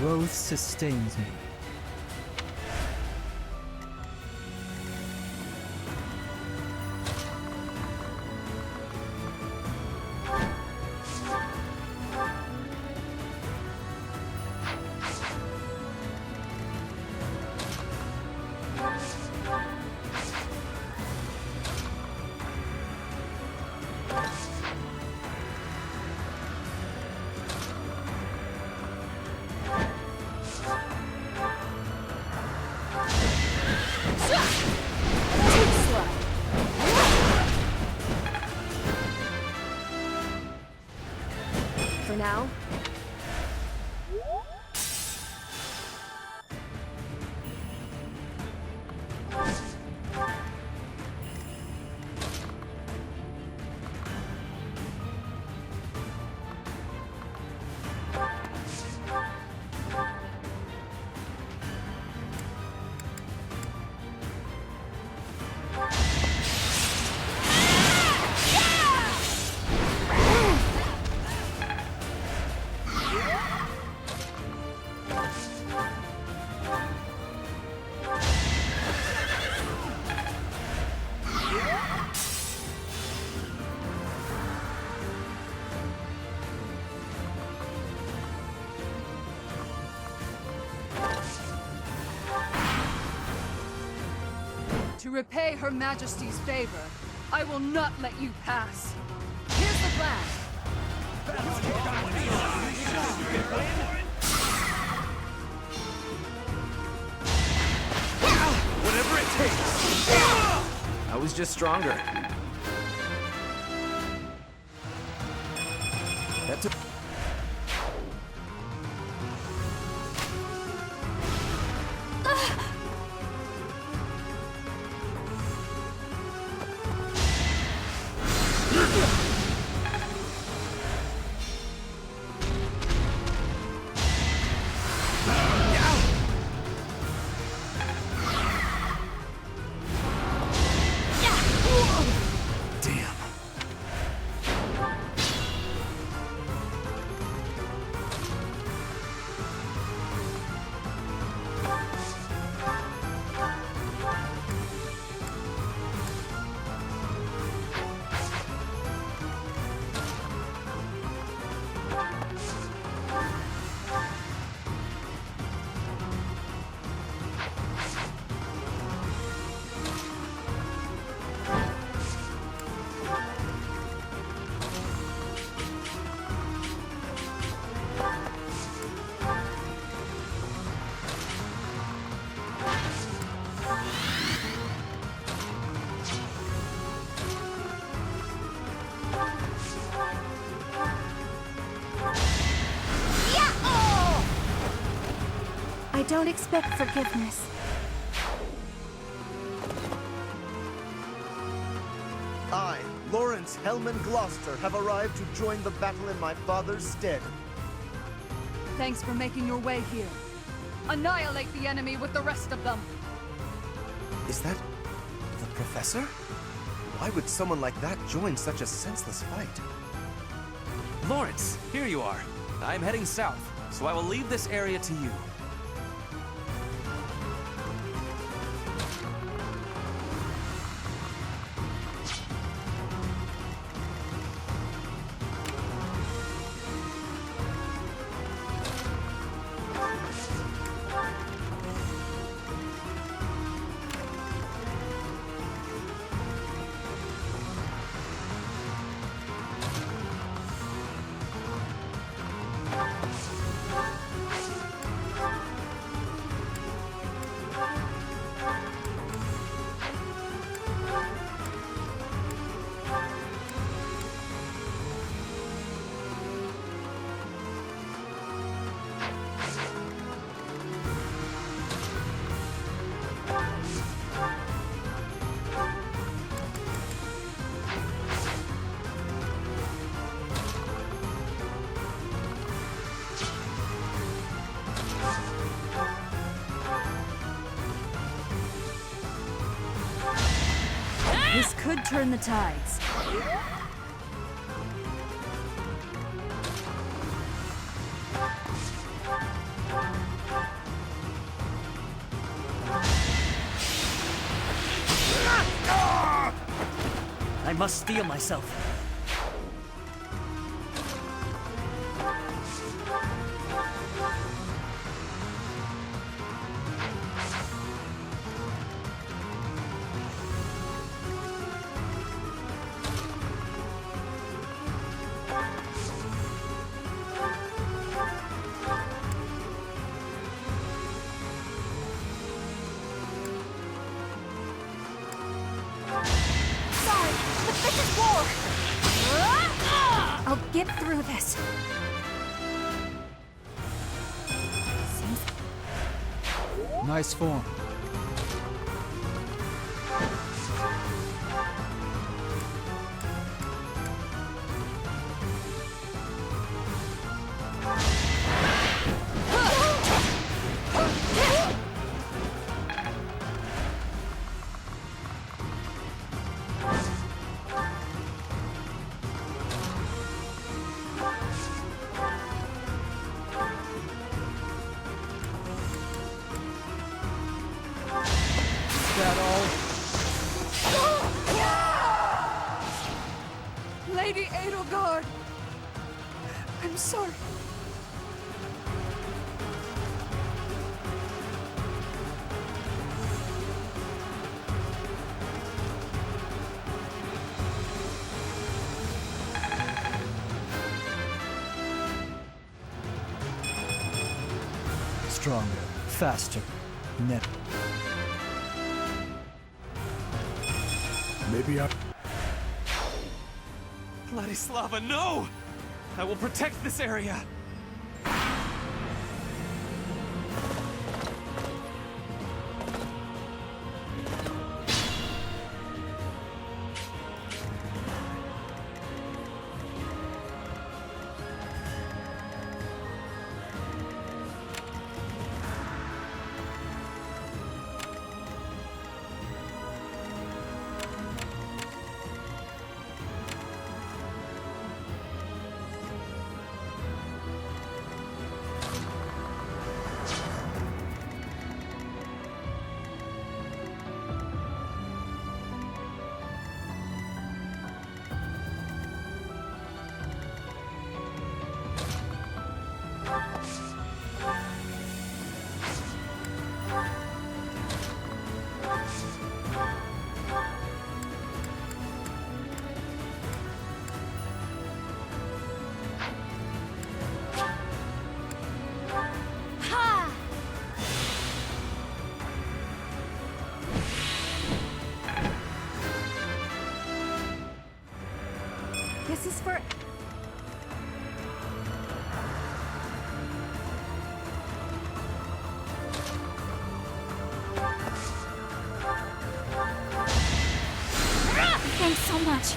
Growth sustains me. For now. To repay Her Majesty's favor, I will not let you pass. Here's the plan. Whatever it takes! I was just stronger. That took... I don't expect forgiveness. I, Lawrence Hellman Gloucester, have arrived to join the battle in my father's stead. Thanks for making your way here. Annihilate the enemy with the rest of them. Is that the professor? Why would someone like that join such a senseless fight? Lawrence, here you are. I'm heading south, so I will leave this area to you. This could turn the tides. I must steel myself. Sorry, but this is war! I'll get through this. Seems Nice form. Is that all? Lady Edelgard! I'm sorry. Stronger, faster, never. Maybe I... Vladislava, no! I will protect this area! this is for... Thanks so much.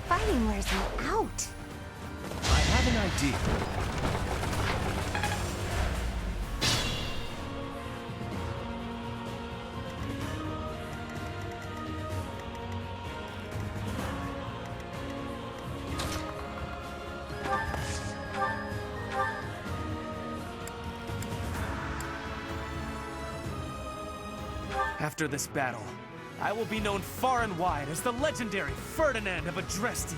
Fighting wears me out. I have an idea. After this battle, I will be known far and wide as the legendary Ferdinand of Adrestia.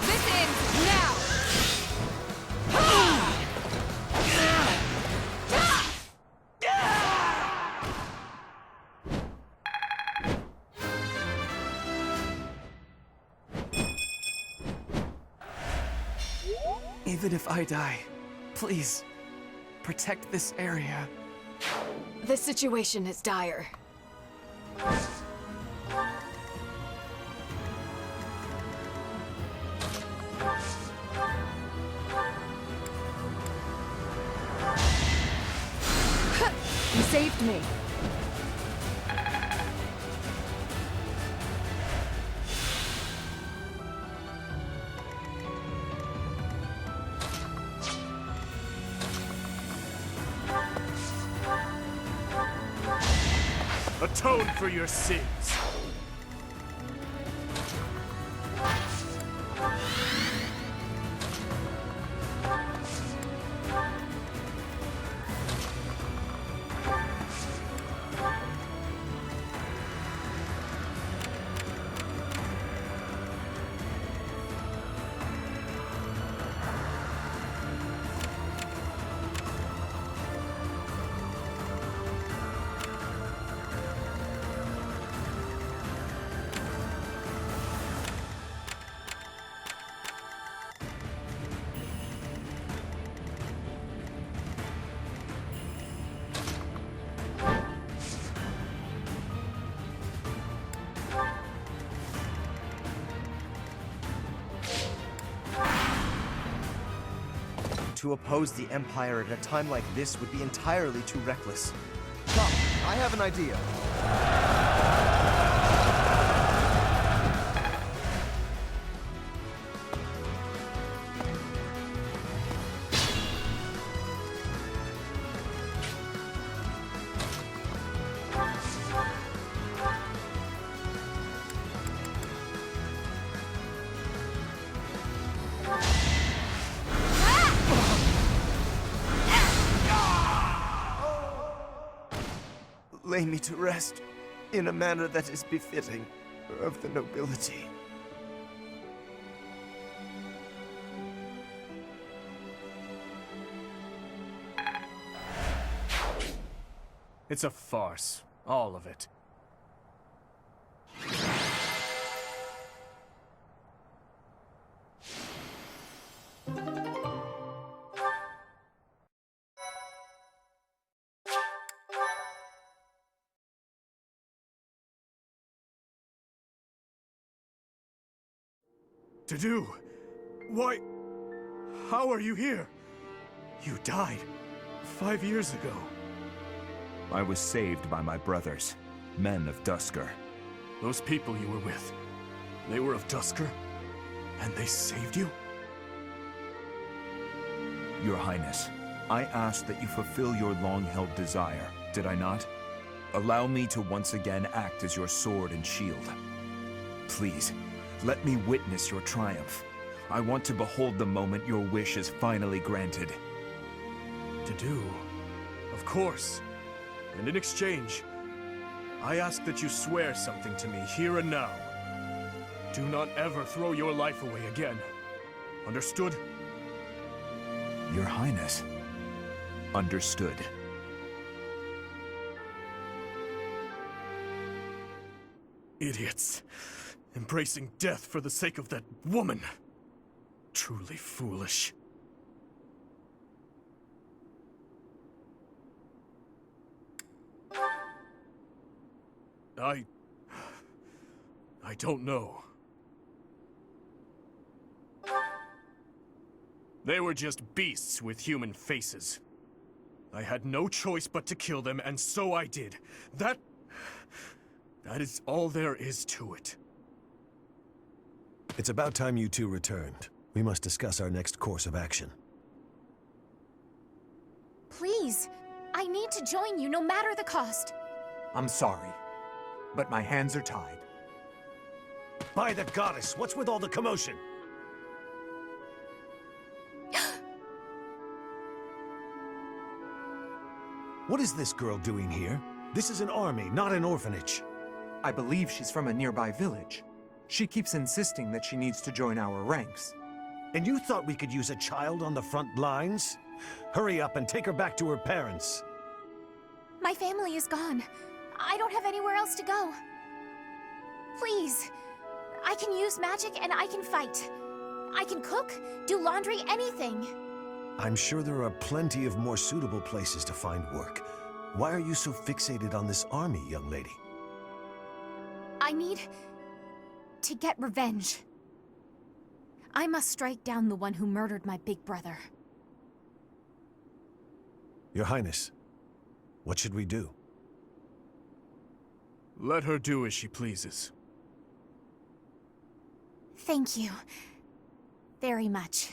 This ends now! Even if I die, please, protect this area. The situation is dire. You saved me. Atone for your sins. To oppose the Empire at a time like this would be entirely too reckless. Come, I have an idea. Lay me to rest in a manner that is befitting of the nobility. It's a farce, all of it. To do? Why? How are you here? You died 5 years ago. I was saved by my brothers, men of Dusker. Those people you were with, they were of Dusker? And they saved you? Your Highness, I asked that you fulfill your long-held desire, did I not? Allow me to once again act as your sword and shield. Please, let me witness your triumph. I want to behold the moment your wish is finally granted. To do? Of course. And in exchange, I ask that you swear something to me here and now. Do not ever throw your life away again. Understood? Your Highness. Understood. Idiots. Embracing death for the sake of that woman. Truly foolish. I don't know. They were just beasts with human faces. I had no choice but to kill them, and so I did. That is all there is to it. It's about time you two returned. We must discuss our next course of action. Please, I need need to join you no matter the cost. I'm sorry, but my hands are tied. By the goddess, what's with all the commotion? What is this girl doing here? This is an army, not an orphanage. I believe she's from a nearby village. She keeps insisting that she needs to join our ranks. And you thought we could use a child on the front lines? Hurry up and take her back to her parents. My family is gone. I don't have anywhere else to go. Please. I can use magic and I can fight. I can cook, do laundry, anything. I'm sure there are plenty of more suitable places to find work. Why are you so fixated on this army, young lady? I need to get revenge. I must strike down the one who murdered my big brother. Your Highness, what should we do? Let her do as she pleases. Thank you. Very much.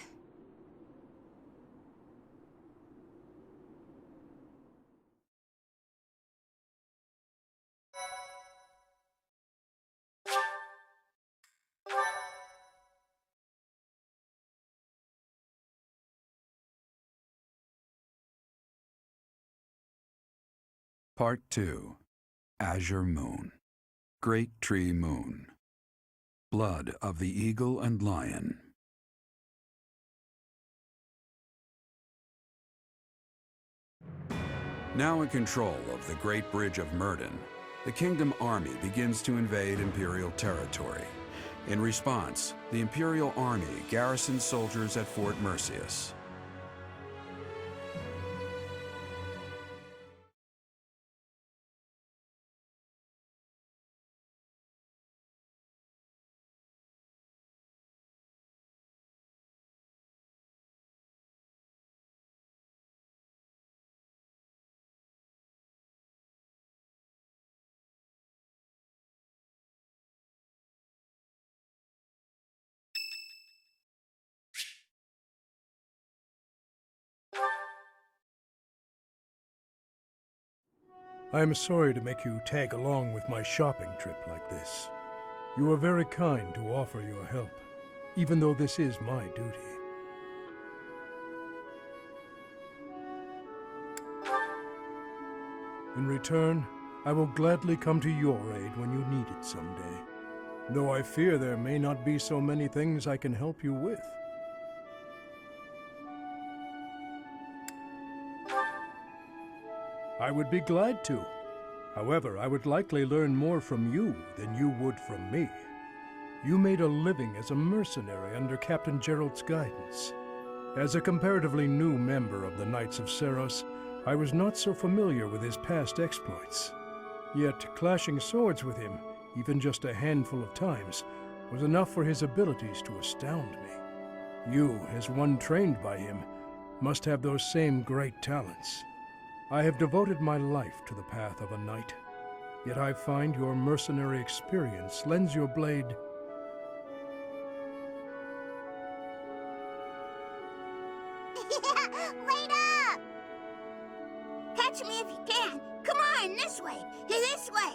Part 2. Azure Moon. Great Tree Moon. Blood of the Eagle and Lion. Now in control of the Great Bridge of Myrden, the Kingdom Army begins to invade Imperial territory. In response, the Imperial Army garrisons soldiers at Fort Mercius. I am sorry to make you tag along with my shopping trip like this. You are very kind to offer your help, even though this is my duty. In return, I will gladly come to your aid when you need it someday, though I fear there may not be so many things I can help you with. I would be glad to. However, I would likely learn more from you than you would from me. You made a living as a mercenary under Captain Gerald's guidance. As a comparatively new member of the Knights of Seros, I was not so familiar with his past exploits. Yet, clashing swords with him, even just a handful of times, was enough for his abilities to astound me. You, as one trained by him, must have those same great talents. I have devoted my life to the path of a knight, yet I find your mercenary experience lends your blade... Wait up! Catch me if you can! Come on, this way! This way!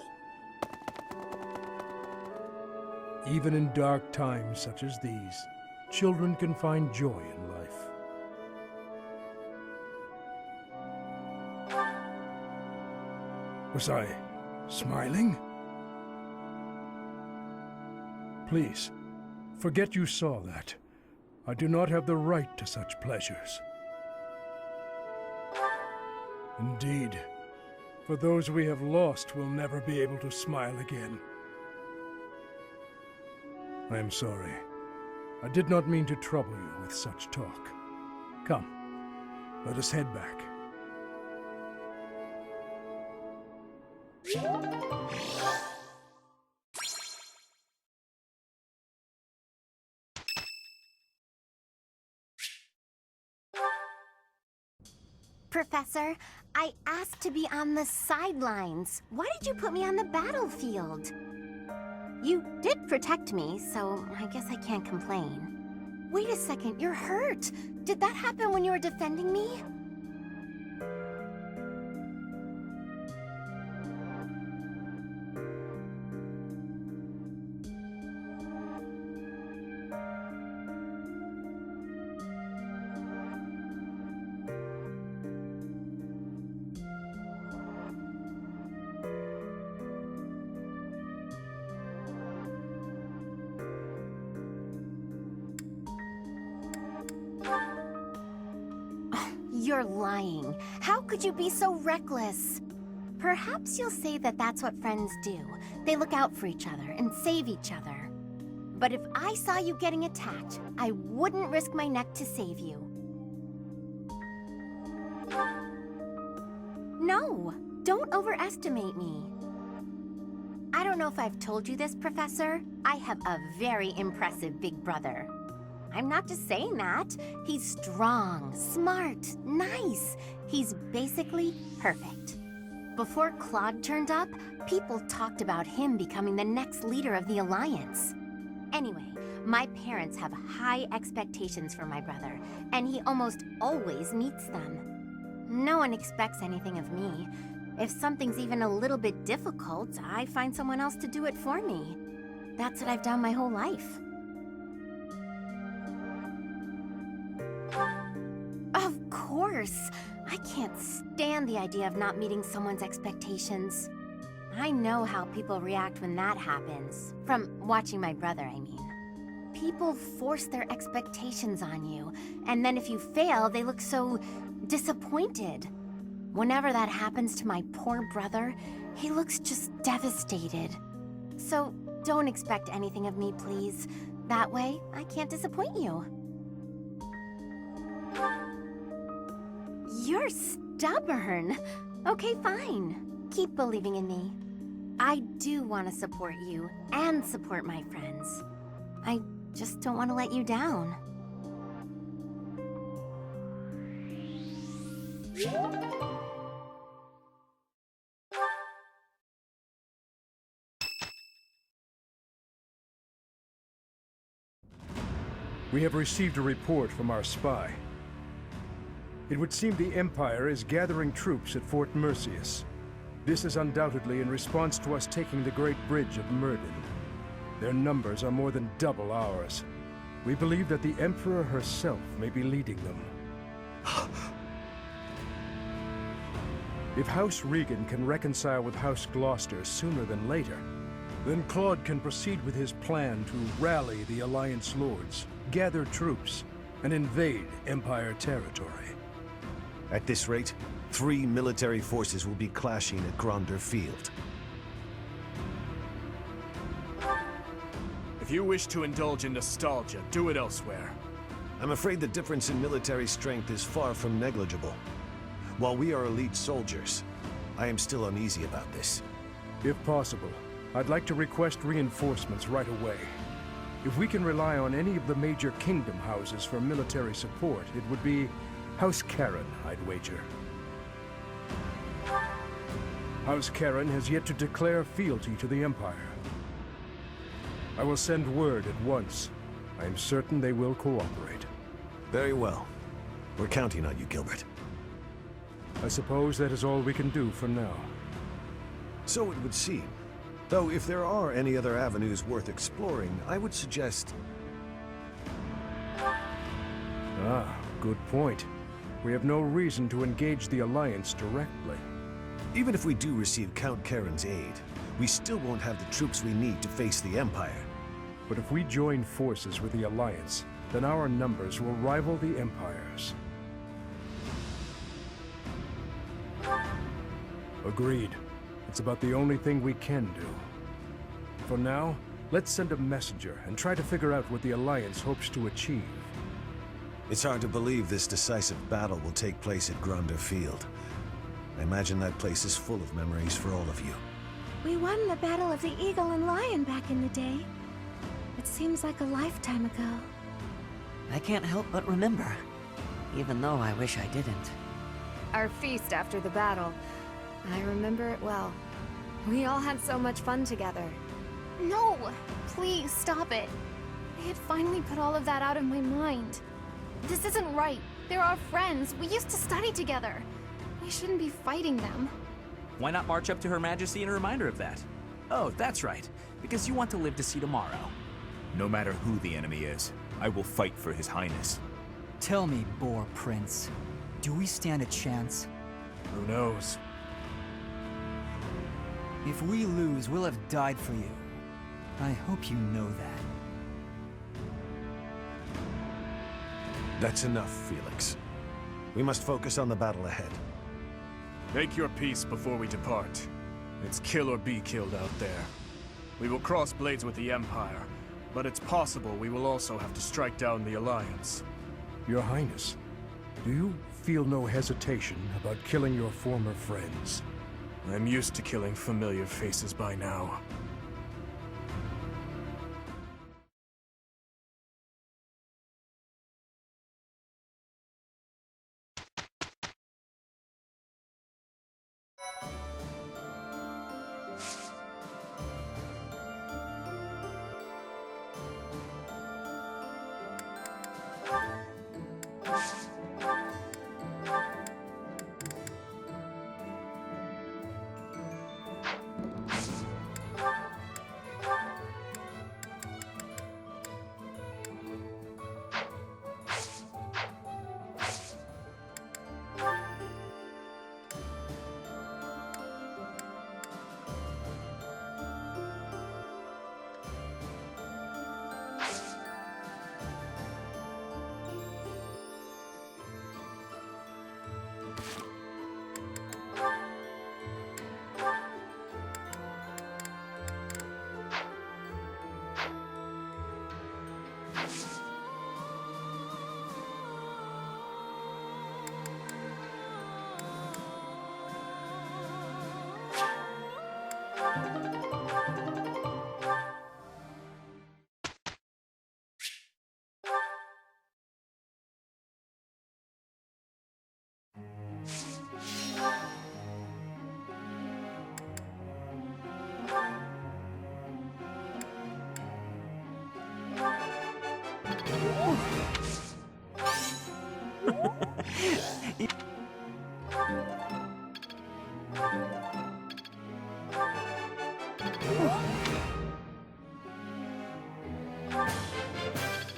Even in dark times such as these, children can find joy in life. Was I smiling? Please, forget you saw that. I do not have the right to such pleasures. Indeed, for those we have lost will never be able to smile again. I am sorry. I did not mean to trouble you with such talk. Come, let us head back. Professor, I asked to be on the sidelines. Why did you put me on the battlefield? You did protect me, so I guess I can't complain. Wait a second, you're hurt. Did that happen when you were defending me? You're lying. How could you be so reckless? Perhaps you'll say that that's what friends do. They look out for each other and save each other. But if I saw you getting attacked, I wouldn't risk my neck to save you. No, don't overestimate me. I don't know if I've told you this, Professor. I have a very impressive big brother. I'm not just saying that. He's strong, smart, nice. He's basically perfect. Before Claude turned up, people talked about him becoming the next leader of the Alliance. Anyway, my parents have high expectations for my brother, and he almost always meets them. No one expects anything of me. If something's even a little bit difficult, I find someone else to do it for me. That's what I've done my whole life. Of course! I can't stand the idea of not meeting someone's expectations. I know how people react when that happens. From watching my brother, I mean. People force their expectations on you, and then if you fail, they look so disappointed. Whenever that happens to my poor brother, he looks just devastated. So don't expect anything of me, please. That way, I can't disappoint you. You're stubborn. Okay, fine. Keep believing in me. I do want to support you and support my friends. I just don't want to let you down. We have received a report from our spy. It would seem the Empire is gathering troops at Fort Merceus. This is undoubtedly in response to us taking the Great Bridge of Murden. Their numbers are more than double ours. We believe that the Emperor herself may be leading them. If House Regan can reconcile with House Gloucester sooner than later, then Claude can proceed with his plan to rally the Alliance Lords, gather troops, and invade Empire territory. At this rate, 3 military forces will be clashing at Gronder Field. If you wish to indulge in nostalgia, do it elsewhere. I'm afraid the difference in military strength is far from negligible. While we are elite soldiers, I am still uneasy about this. If possible, I'd like to request reinforcements right away. If we can rely on any of the major kingdom houses for military support, it would be House Karen, I'd wager. House Karen has yet to declare fealty to the Empire. I will send word at once. I am certain they will cooperate. Very well. We're counting on you, Gilbert. I suppose that is all we can do for now. So it would seem. Though if there are any other avenues worth exploring, I would suggest... Ah, good point. We have no reason to engage the Alliance directly. Even if we do receive Count Karen's aid, we still won't have the troops we need to face the Empire. But if we join forces with the Alliance, then our numbers will rival the Empire's. Agreed. It's about the only thing we can do. For now, let's send a messenger and try to figure out what the Alliance hopes to achieve. It's hard to believe this decisive battle will take place at Gronder Field. I imagine that place is full of memories for all of you. We won the Battle of the Eagle and Lion back in the day. It seems like a lifetime ago. I can't help but remember, even though I wish I didn't. Our feast after the battle. I remember it well. We all had so much fun together. No! Please, stop it. I had finally put all of that out of my mind. This isn't right. They're our friends. We used to study together. We shouldn't be fighting them. Why not march up to Her Majesty in a reminder of that? Oh, that's right. Because you want to live to see tomorrow. No matter who the enemy is, I will fight for His Highness. Tell me, Boar Prince, do we stand a chance? Who knows? If we lose, we'll have died for you. I hope you know that. That's enough, Felix. We must focus on the battle ahead. Make your peace before we depart. It's kill or be killed out there. We will cross blades with the Empire, but it's possible we will also have to strike down the Alliance. Your Highness, do you feel no hesitation about killing your former friends? I'm used to killing familiar faces by now.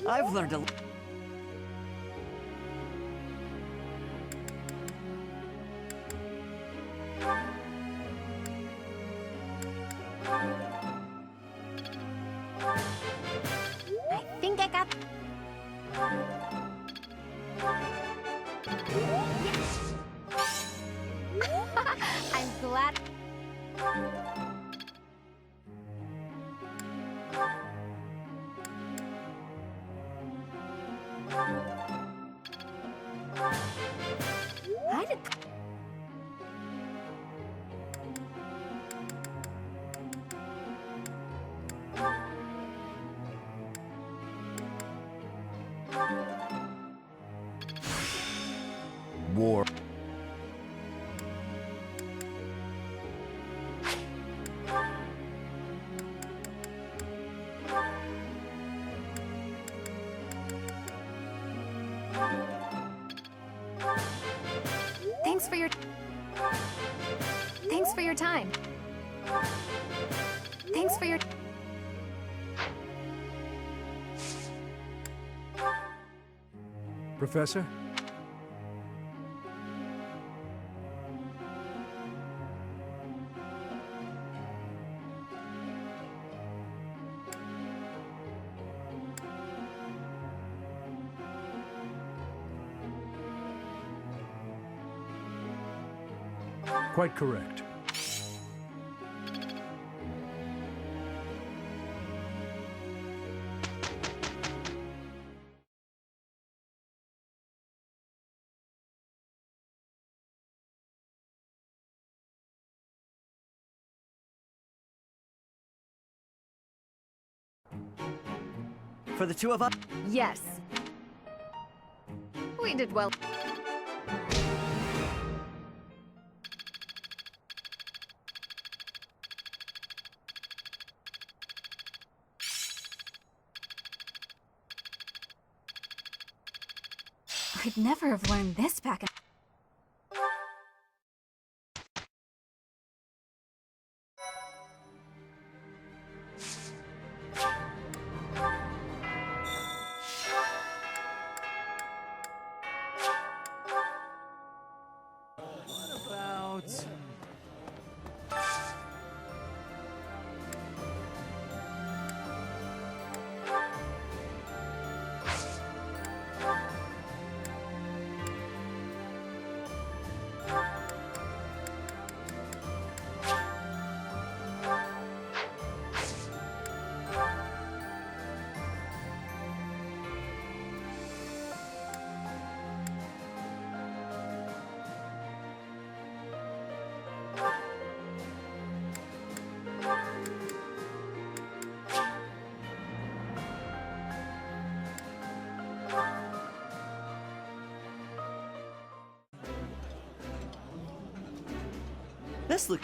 I've learned a... I think I got... Yes. I'm glad... I did... War. Thanks for your... Thanks for your time. Thanks for your... Professor? Quite correct. For the two of us? Yes. We did well. I'd never have learned this back in... This look.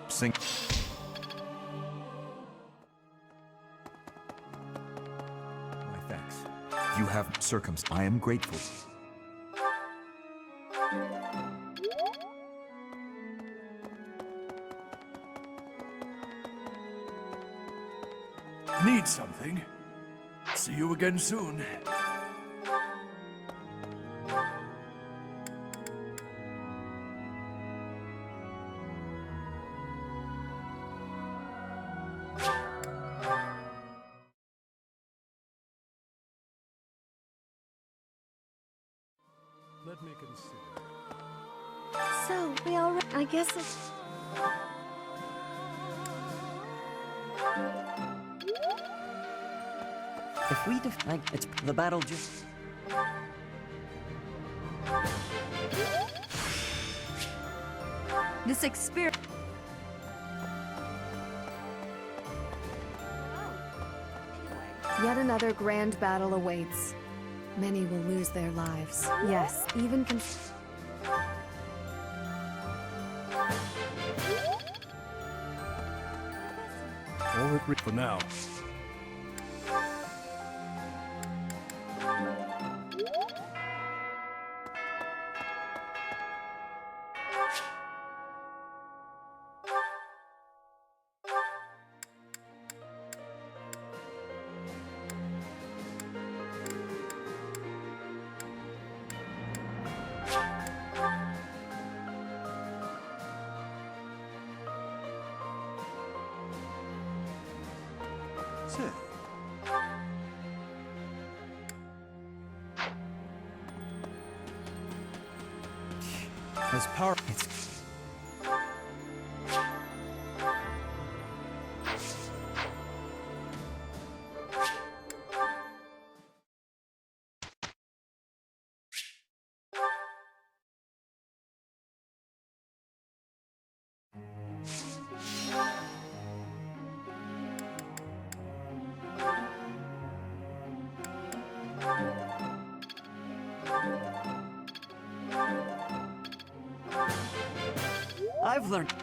Sing. My thanks. You have I am grateful. Need something? See you again soon. Let me consider. So, we already... I guess it's... If we it's the battle just. This experience. Yet another grand battle awaits. Many will lose their lives. Yes, even All it for now. As power. It's. I've learned.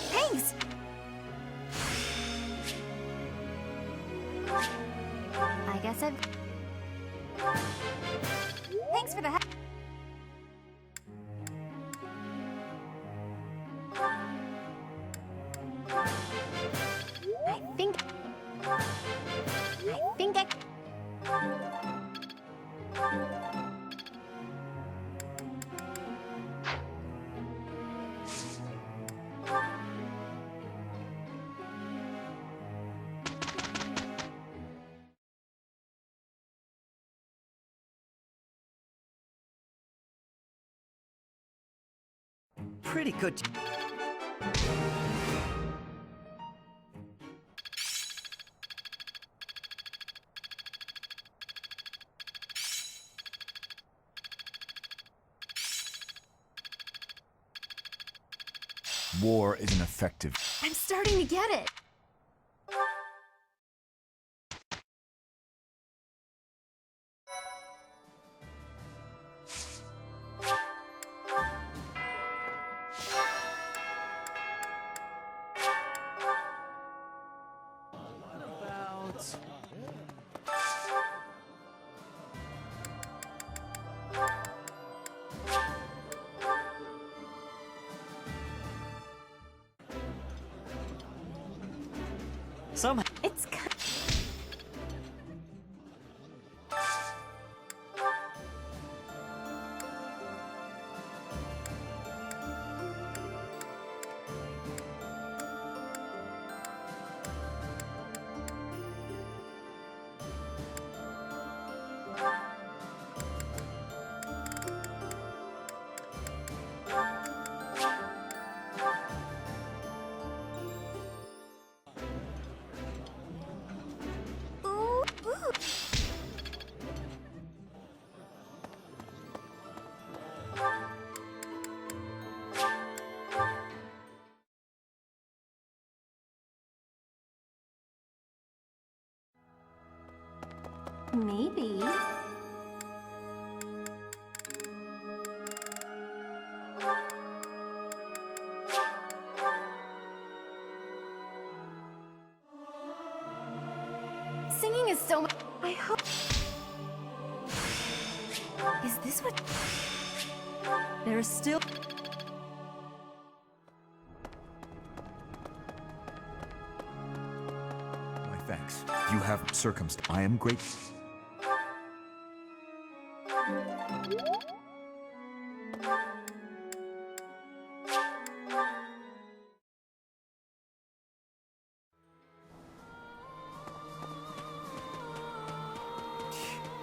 Thanks! I guess I've... Thanks for the help. I think I... Pretty good. War is an effective. I'm starting to get it. It's maybe. Singing is so much. I hope. Is this what? There's still... My thanks. You have circumstance. I am grateful.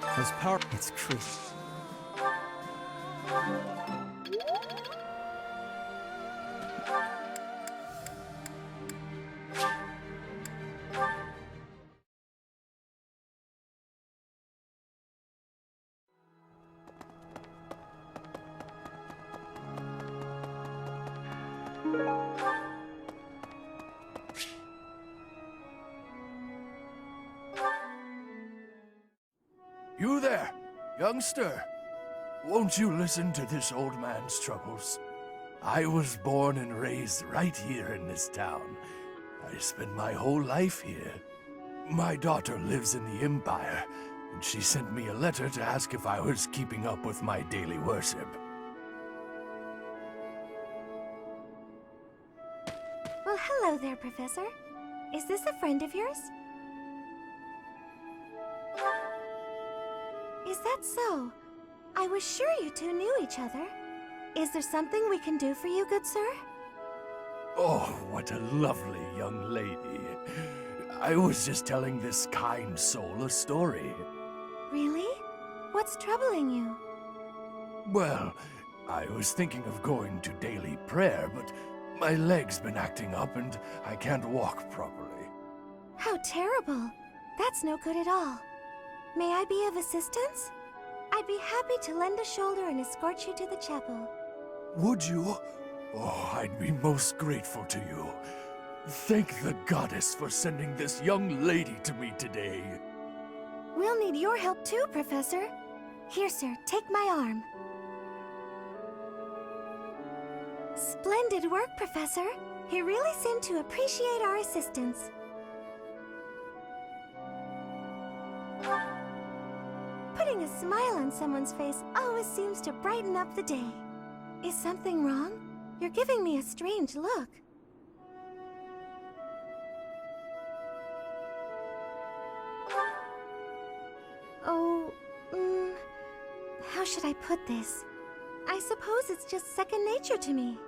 Has power... It's crazy. You there, youngster. Won't you listen to this old man's troubles? I was born and raised right here in this town. I spent my whole life here. My daughter lives in the Empire, and she sent me a letter to ask if I was keeping up with my daily worship. Well, hello there, Professor. Is this a friend of yours? Is that so? I was sure you two knew each other. Is there something we can do for you, good sir? Oh, what a lovely young lady. I was just telling this kind soul a story. Really? What's troubling you? Well, I was thinking of going to daily prayer, but my leg's been acting up and I can't walk properly. How terrible. That's no good at all. May I be of assistance? I'd be happy to lend a shoulder and escort you to the chapel. Would you? Oh, I'd be most grateful to you. Thank the goddess for sending this young lady to me today. We'll need your help too, Professor. Here, sir, take my arm. Splendid work, Professor. He really seemed to appreciate our assistance. Putting a smile on someone's face always seems to brighten up the day. Is something wrong? You're giving me a strange look. Oh, how should I put this? I suppose it's just second nature to me.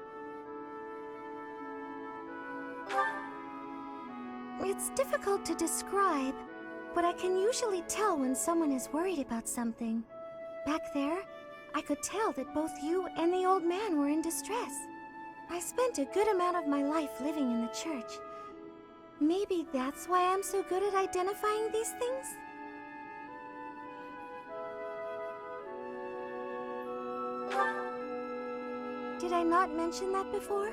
It's difficult to describe, but I can usually tell when someone is worried about something. Back there, I could tell that both you and the old man were in distress. I spent a good amount of my life living in the church. Maybe that's why I'm so good at identifying these things? Did I not mention that before?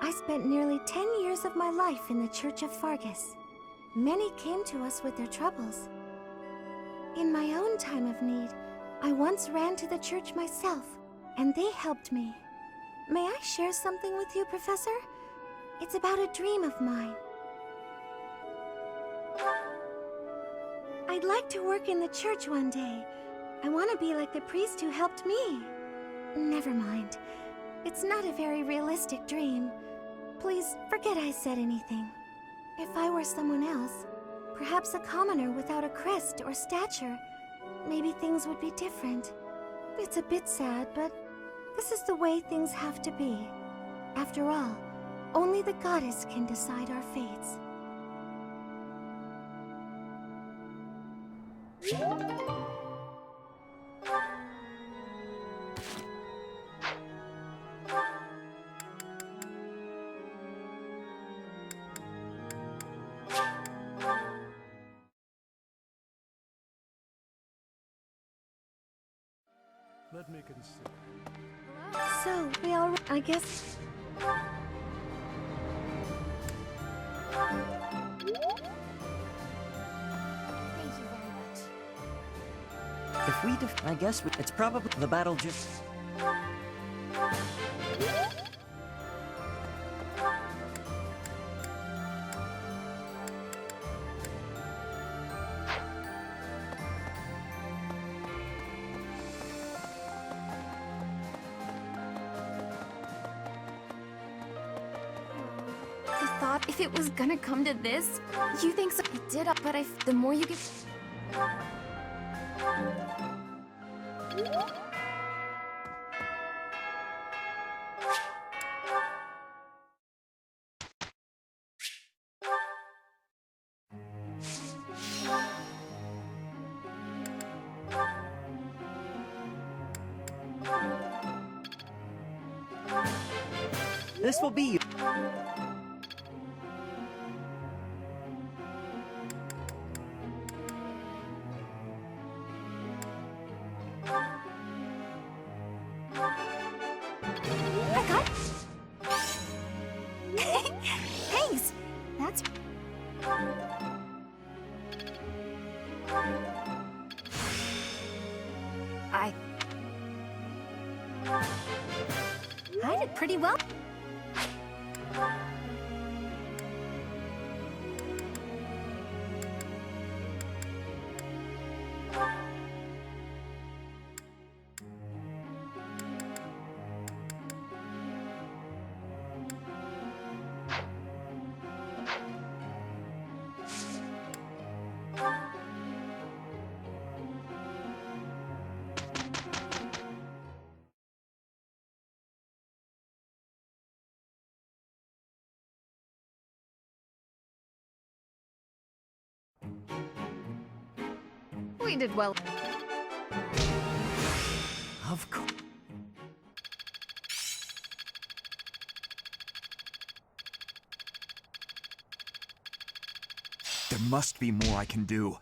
I spent nearly 10 years of my life in the Church of Fargus. Many came to us with their troubles. In my own time of need, I once ran to the church myself, and they helped me. May I share something with you, Professor? It's about a dream of mine. I'd like to work in the church one day. I want to be like the priest who helped me. Never mind. It's not a very realistic dream. Please forget I said anything. If I were someone else, perhaps a commoner without a crest or stature, maybe things would be different. It's a bit sad, but this is the way things have to be. After all, only the goddess can decide our fates. Let me consider. So, I guess... Thank you very much. If we I guess it's probably the battle just... I thought if it was gonna come to this, you think so? It did, but the more you get... This will be... I got... Thanks! That's... I did pretty well. We did well. Of course. There must be more I can do.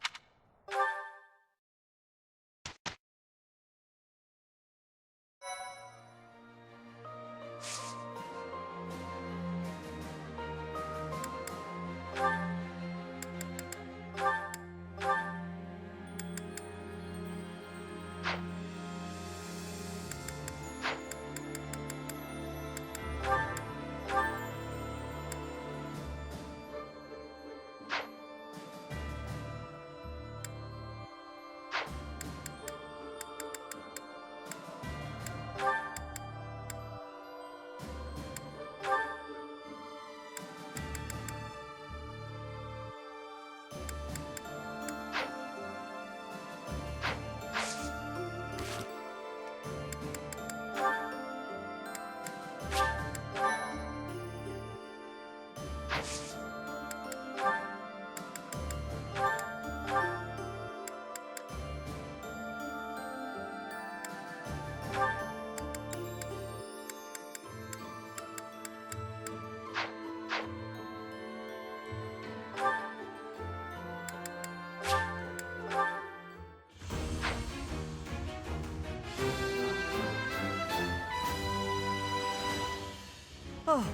Oh,